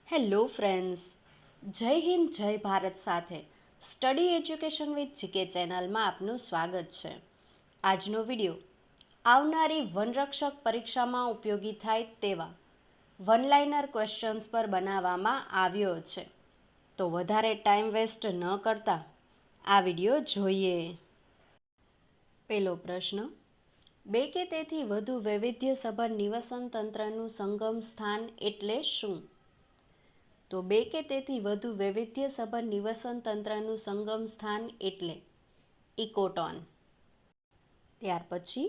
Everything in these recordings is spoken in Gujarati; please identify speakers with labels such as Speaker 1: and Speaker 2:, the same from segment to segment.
Speaker 1: હેલો ફ્રેન્ડ્સ, જય હિન્દ જય ભારત સાથે સ્ટડી એજ્યુકેશન વિથ જીકે ચેનલમાં આપનું સ્વાગત છે. આજનો વિડીયો આવનારી વનરક્ષક પરીક્ષામાં ઉપયોગી થાય તેવા વનલાઇનર ક્વેશ્ચન્સ પર બનાવવામાં આવ્યો છે. તો વધારે ટાઈમ વેસ્ટ ન કરતા આ વિડીયો જોઈએ. પહેલો પ્રશ્ન, બે કે તેથી વધુ વૈવિધ્યસભર નિવસન તંત્રનું સંગમ સ્થાન એટલે શું? તો બે કે તેથી વધુ વૈવિધ્યસભર નિવસન તંત્રનું સંગમ સ્થાન એટલે ઇકોટોન. ત્યાર પછી,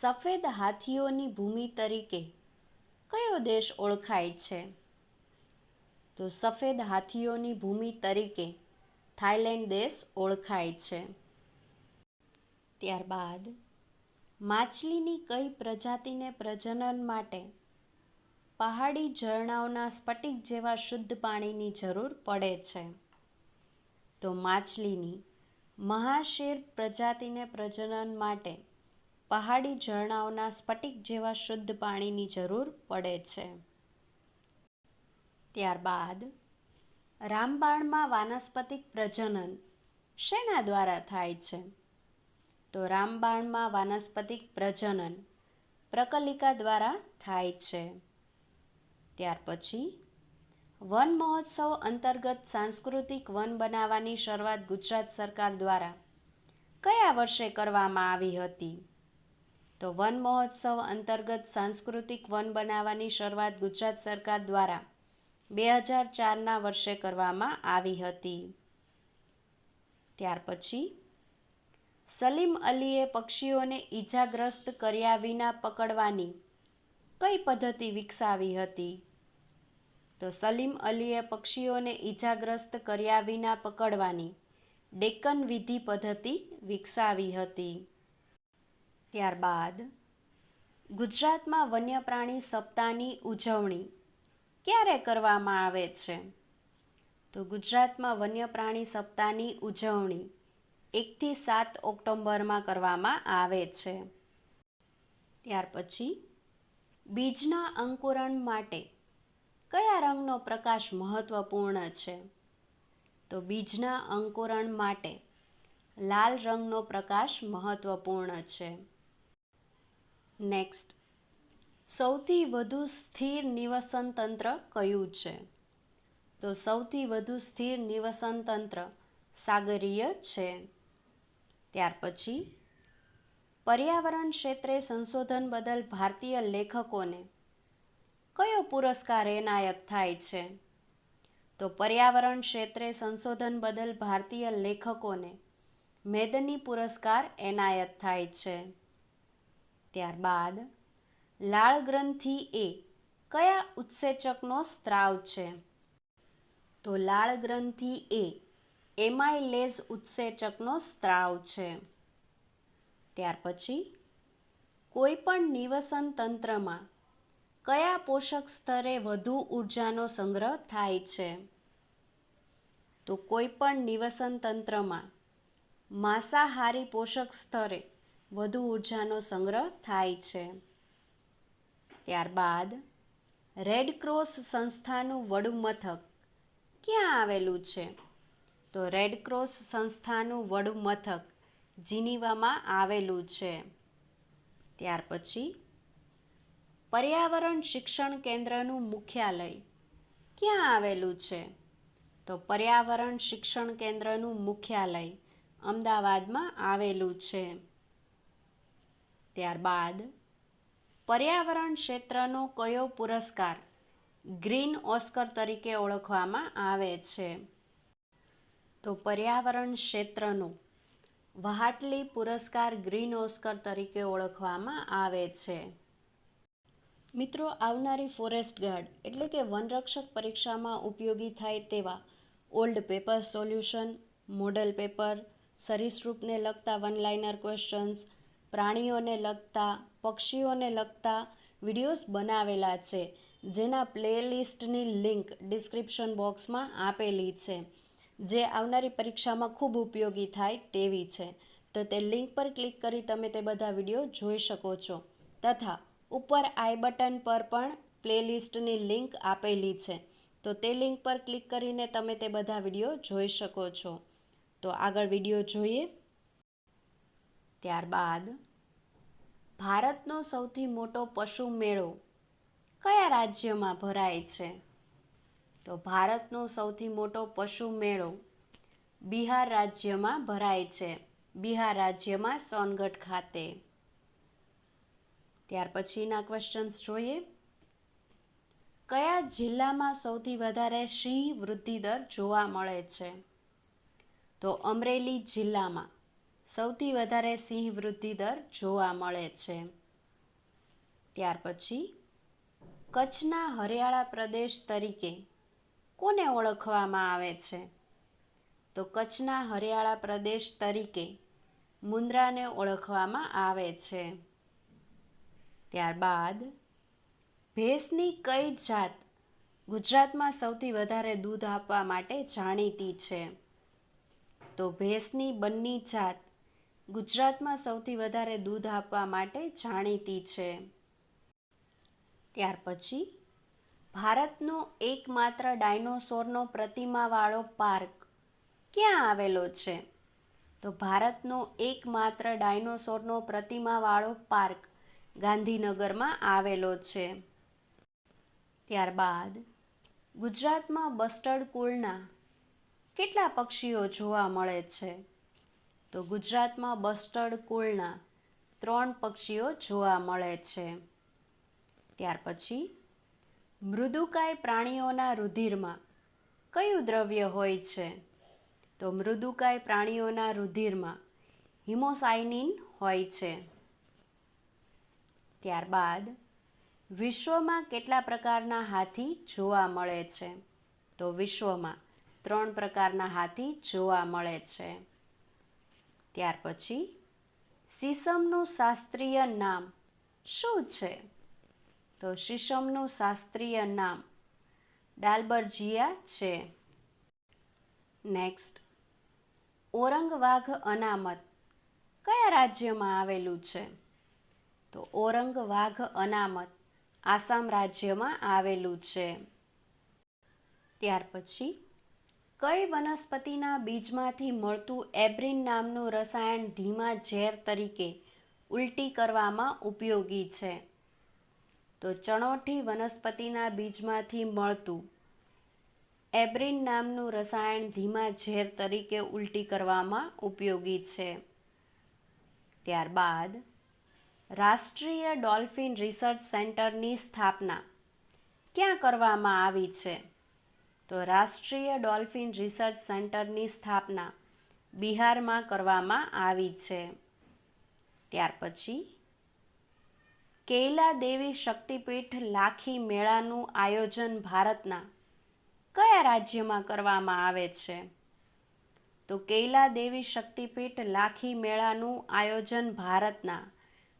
Speaker 1: સફેદ હાથીઓની ભૂમિ તરીકે કયો દેશ ઓળખાય છે? તો સફેદ હાથીઓની ભૂમિ તરીકે થાઈલેન્ડ દેશ ઓળખાય છે. ત્યારબાદ, માછલીની કઈ પ્રજાતિને પ્રજનન માટે પહાડી ઝરણાઓના સ્ફટિક જેવા શુદ્ધ પાણીની જરૂર પડે છે? તો માછલીની મહાશેર પ્રજાતિને પ્રજનન માટે પહાડી ઝરણાઓના સ્ફટિક જેવા શુદ્ધ પાણીની જરૂર પડે છે. ત્યારબાદ, રામબાણમાં વાનસ્પતિક પ્રજનન શેના દ્વારા થાય છે? તો રામબાણમાં વાનસ્પતિક પ્રજનન પ્રકલિકા દ્વારા થાય છે. ત્યાર પછી, વન મહોત્સવ અંતર્ગત સાંસ્કૃતિક વન બનાવવાની શરૂઆત ગુજરાત સરકાર દ્વારા કયા વર્ષે કરવામાં આવી હતી? તો વન મહોત્સવ અંતર્ગત સાંસ્કૃતિક વન બનાવવાની શરૂઆત ગુજરાત સરકાર દ્વારા 2004ના વર્ષે કરવામાં આવી હતી. ત્યાર પછી, સલીમ અલીએ પક્ષીઓને ઈજાગ્રસ્ત કર્યા વિના પકડવાની કઈ પદ્ધતિ વિકસાવી હતી? તો સલીમ અલીએ પક્ષીઓને ઈજાગ્રસ્ત કર્યા વિના પકડવાની ડેક્કન વિધિ પદ્ધતિ વિકસાવી હતી. ત્યારબાદ, ગુજરાતમાં વન્યપ્રાણી સપ્તાહની ઉજવણી ક્યારે કરવામાં આવે છે? તો ગુજરાતમાં વન્યપ્રાણી સપ્તાહની ઉજવણી 1 થી 7 ઓક્ટોબરમાં કરવામાં આવે છે. ત્યાર પછી, બીજના અંકુરણ માટે કયા રંગનો પ્રકાશ મહત્વપૂર્ણ છે? તો બીજના અંકુરણ માટે લાલ રંગનો પ્રકાશ મહત્વપૂર્ણ છે. નેક્સ્ટ, સૌથી વધુ સ્થિર નિવસન તંત્ર કયું છે? તો સૌથી વધુ સ્થિર નિવસન તંત્ર સાગરીય છે. ત્યાર પછી, પર્યાવરણ ક્ષેત્રે સંશોધન બદલ ભારતીય લેખકોને કયો પુરસ્કાર એનાયત થાય છે? તો પર્યાવરણ ક્ષેત્રે સંશોધન બદલ ભારતીય લેખકોને મેદની પુરસ્કાર એનાયત થાય છે. ત્યારબાદ, લાળ ગ્રંથિ એ કયા ઉત્સેચકનો સ્ત્રાવ છે? તો લાળ ગ્રંથિ એ એમાઇલેઝ ઉત્સેચકનો સ્ત્રાવ છે. ત્યાર પછી, કોઈપણ નિવસન તંત્રમાં કયા પોષક સ્તરે વધુ ઉર્જાનો સંગ્રહ થાય છે? તો કોઈપણ નિવસન તંત્રમાં માંસાહારી પોષક સ્તરે વધુ ઉર્જાનો સંગ્રહ થાય છે. ત્યારબાદ, રેડક્રોસ સંસ્થાનું વડું મથક ક્યાં આવેલું છે? તો રેડક્રોસ સંસ્થાનું વડું મથક જીનીવામાં આવેલું છે. ત્યાર પછી, પર્યાવરણ શિક્ષણ કેન્દ્રનું મુખ્યાલય ક્યાં આવેલું છે? તો પર્યાવરણ શિક્ષણ કેન્દ્રનું મુખ્યાલય અમદાવાદમાં આવેલું છે. ત્યારબાદ, પર્યાવરણ ક્ષેત્રનો કયો પુરસ્કાર ગ્રીન ઓસ્કર તરીકે ઓળખવામાં આવે છે? તો પર્યાવરણ ક્ષેત્રનો વહાટલી પુરસ્કાર ગ્રીન ઓસ્કર તરીકે ઓળખવામાં આવે છે. મિત્રો, આવનારી ફોરેસ્ટ ગાર્ડ એટલે કે વનરક્ષક પરીક્ષામાં ઉપયોગી થાય તેવા old paper solution, model paper, સરીસૃપને લગતા વનલાઇનર ક્વેશ્ચન્સ, પ્રાણીઓને લગતા, પક્ષીઓને લગતા વિડીયોઝ બનાવેલા છે, જેના પ્લેલિસ્ટની લિંક ડિસ્ક્રિપ્શન બોક્સમાં આપેલી છે, જે આવનારી પરીક્ષામાં ખૂબ ઉપયોગી થાય તેવી છે. તો તે લિંક પર ક્લિક કરી તમે તે બધા વિડીયો જોઈ શકો છો. તથા ઉપર આઈ બટન પર પણ પ્લેલિસ્ટની લિંક આપેલી છે, તો તે લિંક પર ક્લિક કરીને તમે તે બધા વિડીયો જોઈ શકો છો. તો આગળ વિડીયો જોઈએ. ત્યારબાદ ભારતનો સૌથી મોટો પશુ મેળો કયા રાજ્યમાં ભરાય છે? તો ભારતનો સૌથી મોટો પશુ મેળો બિહાર રાજ્યમાં ભરાય છે. બિહાર રાજ્યમાં સોનગઢ ખાતે. ત્યાર પછીના ક્વેશ્ચન્સ જોઈએ. કયા જિલ્લામાં સૌથી વધારે સિંહ વૃદ્ધિ દર જોવા મળે છે? તો અમરેલી જિલ્લામાં સૌથી વધારે સિંહ વૃદ્ધિ દર જોવા મળે છે. ત્યાર પછી કચ્છના હરિયાળા પ્રદેશ તરીકે કોને ઓળખવામાં આવે છે? તો કચ્છના હરિયાળા પ્રદેશ તરીકે મુન્દ્રાને ઓળખવામાં આવે છે. ત્યારબાદ ભેંસની કઈ જાત ગુજરાતમાં સૌથી વધારે દૂધ આપવા માટે જાણીતી છે? તો ભેંસની બન્ની જાત ગુજરાતમાં સૌથી વધારે દૂધ આપવા માટે જાણીતી છે. ત્યાર પછી ભારતનો એકમાત્ર ડાયનોસોરનો પ્રતિમાવાળો પાર્ક ક્યાં આવેલો છે? તો ભારતનો એકમાત્ર ડાયનોસોરનો પ્રતિમાવાળો પાર્ક ગાંધીનગરમાં આવેલો છે. ત્યારબાદ ગુજરાતમાં બસ્ટર્ડ કુળના કેટલા પક્ષીઓ જોવા મળે છે? તો ગુજરાતમાં બસ્ટર્ડ કુળના 3 પક્ષીઓ જોવા મળે છે. ત્યાર પછી મૃદુકાય પ્રાણીઓના રુધિરમાં કયું દ્રવ્ય હોય છે? તો મૃદુકાય પ્રાણીઓના રુધિરમાં હિમોસાયનિન હોય છે. ત્યારબાદ વિશ્વમાં કેટલા પ્રકારના હાથી જોવા મળે છે? તો વિશ્વમાં 3 પ્રકારના હાથી જોવા મળે છે. ત્યાર પછી સીસમનું શાસ્ત્રીય નામ શું છે? તો સીસમનું શાસ્ત્રીય નામ ડાલ્બર્જિયા છે. નેક્સ્ટ, ઓરંગ વાઘ અનામત કયા રાજ્યમાં આવેલું છે? તો ઓરંગ વાઘ અનામત આસામ રાજ્યમાં આવેલું છે. ત્યાર પછી કઈ વનસ્પતિના બીજમાંથી મળતું એબ્રિન નામનું રસાયણ ધીમા ઝેર તરીકે ઉલટી કરવામાં ઉપયોગી છે? તો ચણોઠી વનસ્પતિના બીજમાંથી મળતું એબ્રિન નામનું રસાયણ ધીમા ઝેર તરીકે ઉલટી કરવામાં ઉપયોગી છે. ત્યારબાદ રાષ્ટ્રીય ડોલ્ફિન રિસર્ચ સેન્ટરની સ્થાપના ક્યાં કરવામાં આવી છે? તો રાષ્ટ્રીય ડોલ્ફિન રિસર્ચ સેન્ટરની સ્થાપના બિહારમાં કરવામાં આવી છે. ત્યાર પછી કેલા દેવી શક્તિપીઠ લાખી મેળાનું આયોજન ભારતના કયા રાજ્યમાં કરવામાં આવે છે? તો કેલા દેવી શક્તિપીઠ લાખી મેળાનું આયોજન ભારતના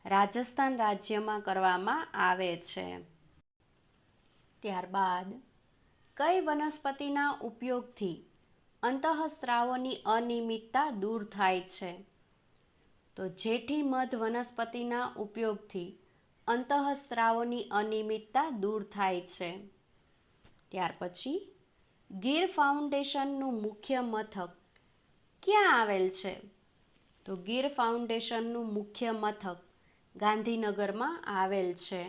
Speaker 1: રાજસ્થાન રાજ્યમાં કરવામાં આવે છે. ત્યારબાદ કઈ વનસ્પતિના ઉપયોગથી અંતઃસ્ત્રાવોની અનિયમિતતા દૂર થાય છે? તો જેઠી મધ વનસ્પતિના ઉપયોગથી અંતઃસ્ત્રાવોની અનિયમિતતા દૂર થાય છે. ત્યાર પછી ગીર ફાઉન્ડેશનનું મુખ્ય મથક ક્યાં આવેલ છે? તો ગીર ફાઉન્ડેશનનું મુખ્ય મથક ગાંધીનગરમાં આવેલ છે.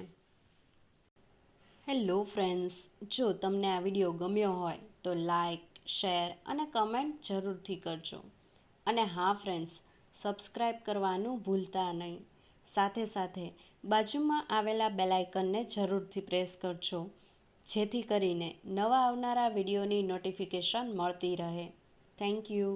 Speaker 1: હેલો ફ્રેન્ડ્સ, જો તમને આ વિડીયો ગમ્યો હોય તો લાઈક, શેર અને કમેન્ટ જરૂરથી કરજો. અને હા ફ્રેન્ડ્સ, સબસ્ક્રાઈબ કરવાનું ભૂલતા નહીં. સાથે સાથે બાજુમાં આવેલા બેલ આઇકનને જરૂરથી પ્રેસ કરજો, જેથી કરીને નવા આવનારા વિડીયોની નોટિફિકેશન મળતી રહે. Thank you.